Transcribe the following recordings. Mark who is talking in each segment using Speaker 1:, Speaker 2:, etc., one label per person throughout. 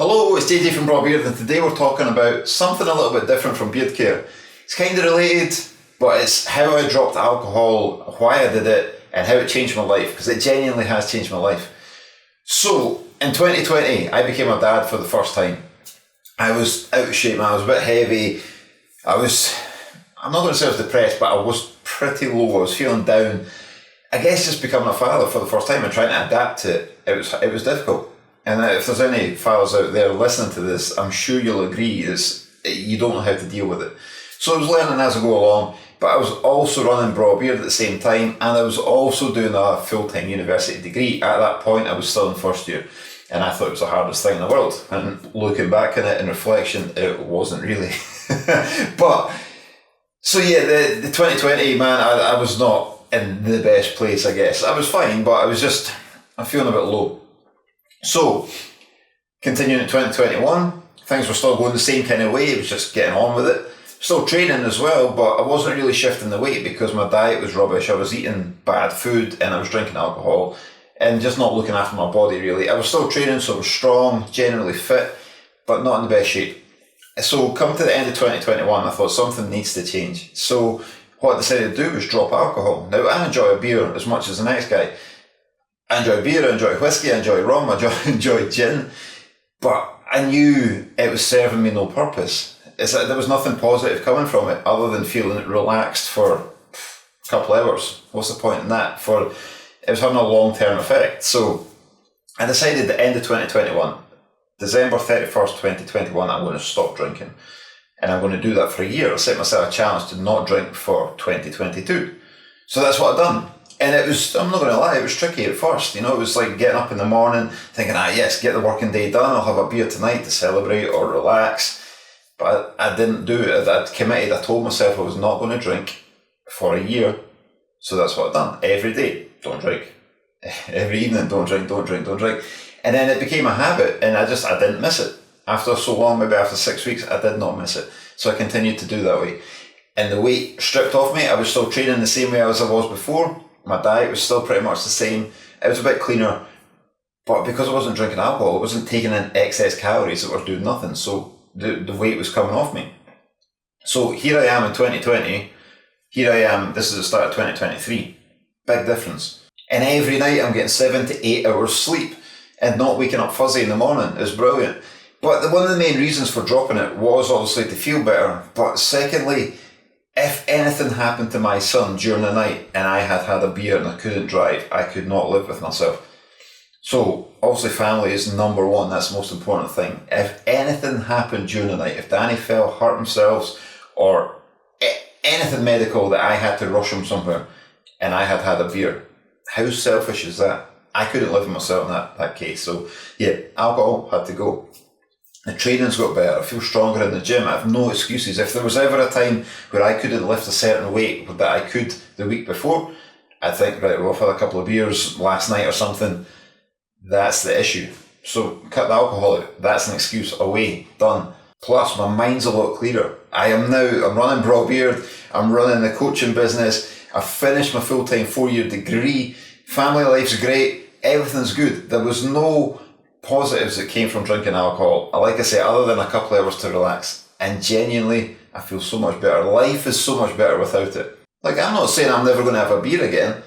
Speaker 1: Hello, it's JJ from Braw Beard, and today we're talking about something a little bit different from beard care. It's kind of related, but it's how I dropped alcohol, why I did it, and how it changed my life, because it genuinely has changed my life. So, in 2020, I became a dad for the first time. I was out of shape, man. I was a bit heavy. I'm not going to say I was depressed, but I was pretty low. I was feeling down. I guess just becoming a father for the first time and trying to adapt to it, it was difficult. And if there's any fathers out there listening to this, I'm sure you'll agree you don't know how to deal with it. So I was learning as I go along, but I was also running Braw Beard at the same time, and I was also doing a full-time university degree. At that point, I was still in first year, and I thought it was the hardest thing in the world. And looking back on it in reflection, it wasn't really. But, so yeah, the 2020, man, I was not in the best place, I guess. I was fine, but I'm feeling a bit low. So, continuing in 2021, things were still going the same kind of way. It was just getting on with it. Still training as well, but I wasn't really shifting the weight because my diet was rubbish. I was eating bad food and I was drinking alcohol and just not looking after my body really. I was still training, so I was strong, generally fit, but not in the best shape. So, come to the end of 2021, I thought something needs to change. So, what I decided to do was drop alcohol. Now, I enjoy a beer as much as the next guy. I enjoy beer, I enjoy whiskey, I enjoy rum, I enjoy gin, but I knew it was serving me no purpose. It's like there was nothing positive coming from it other than feeling relaxed for a couple of hours. What's the point in that? It was having a long-term effect. So I decided at the end of 2021, December 31st, 2021, I'm going to stop drinking. And I'm going to do that for a year. I set myself a challenge to not drink for 2022. So that's what I've done. And I'm not going to lie, it was tricky at first. You know, it was like getting up in the morning, thinking, yes, get the working day done. I'll have a beer tonight to celebrate or relax. But I didn't do it. I'd committed. I told myself I was not going to drink for a year. So that's what I've done. Every day, don't drink. Every evening, don't drink, don't drink, don't drink. And then it became a habit and I didn't miss it. After so long, maybe after 6 weeks, I did not miss it. So I continued to do that way. And the weight stripped off me. I was still training the same way as I was before. My diet was still pretty much the same. It was a bit cleaner, but because I wasn't drinking alcohol, I wasn't taking in excess calories that were doing nothing, so the weight was coming off me. So here I am in 2020, this is the start of 2023, big difference. And every night I'm getting 7 to 8 hours sleep and not waking up fuzzy in the morning is brilliant. But one of the main reasons for dropping it was obviously to feel better, but secondly, if anything happened to my son during the night and I had a beer and I couldn't drive, I could not live with myself. So, obviously family is number one, that's the most important thing. If anything happened during the night, if Danny fell, hurt themselves, or anything medical that I had to rush him somewhere and I had a beer, how selfish is that? I couldn't live with myself in that case. So, yeah, alcohol had to go. The training's got better, I feel stronger in the gym, I have no excuses. If there was ever a time where I couldn't lift a certain weight that I could the week before, I'd think, right, well, I've had a couple of beers last night or something, that's the issue. So cut the alcohol out, that's an excuse, away, done. Plus my mind's a lot clearer. I'm running Braw Beard, I'm running the coaching business, I've finished my full-time 4-year degree, family life's great, everything's good. There was no positives that came from drinking alcohol, like I say, other than a couple of hours to relax, and genuinely I feel so much better. Life is so much better without it. Like, I'm not saying I'm never going to have a beer again,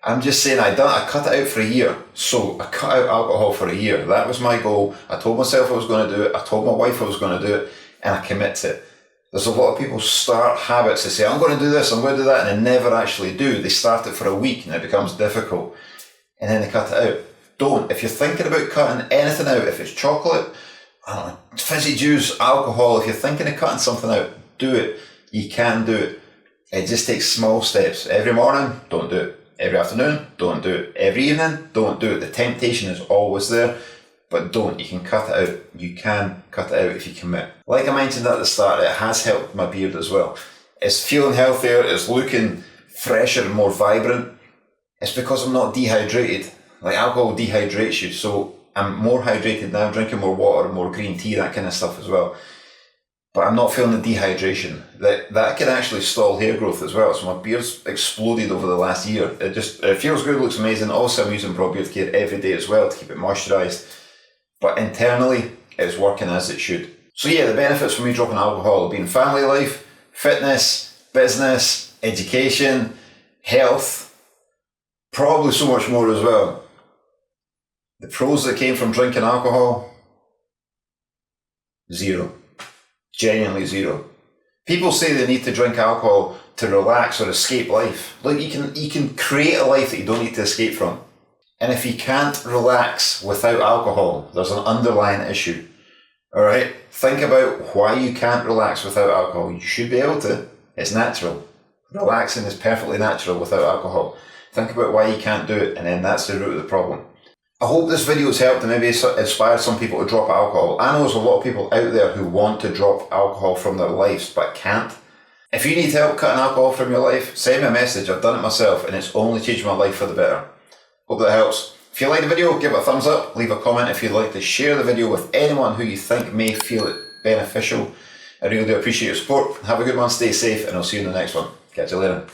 Speaker 1: I'm just saying I cut it out for a year. So I cut out alcohol for a year. That was my goal. I told myself I was going to do it, I told my wife I was going to do it, and I commit to it. There's a lot of people start habits to say, I'm going to do this, I'm going to do that, and they never actually do. They start it for a week and it becomes difficult, and then they cut it out. Don't. If you're thinking about cutting anything out, if it's chocolate, I don't know, fizzy juice, alcohol, if you're thinking of cutting something out, do it. You can do it. It just takes small steps. Every morning, don't do it. Every afternoon, don't do it. Every evening, don't do it. The temptation is always there, but don't. You can cut it out. You can cut it out if you commit. Like I mentioned at the start, it has helped my beard as well. It's feeling healthier, it's looking fresher and more vibrant. It's because I'm not dehydrated. Like, alcohol dehydrates you, so I'm more hydrated now, drinking more water, more green tea, that kind of stuff as well. But I'm not feeling the dehydration. That can actually stall hair growth as well. So my beard's exploded over the last year. It feels good, looks amazing. Also, I'm using Braw Beard care every day as well to keep it moisturised. But internally, it's working as it should. So yeah, the benefits for me dropping alcohol have been family life, fitness, business, education, health, probably so much more as well. The pros that came from drinking alcohol, zero. Genuinely zero. People say they need to drink alcohol to relax or escape life. Look, you can create a life that you don't need to escape from. And if you can't relax without alcohol, there's an underlying issue. Alright? Think about why you can't relax without alcohol. You should be able to. It's natural. Relaxing is perfectly natural without alcohol. Think about why you can't do it, and then that's the root of the problem. I hope this video has helped and maybe inspired some people to drop alcohol. I know there's a lot of people out there who want to drop alcohol from their lives but can't. If you need help cutting alcohol from your life, send me a message. I've done it myself and it's only changed my life for the better. Hope that helps. If you like the video, give it a thumbs up, leave a comment if you'd like to share the video with anyone who you think may feel it beneficial. I really do appreciate your support. Have a good one, stay safe, and I'll see you in the next one. Catch you later.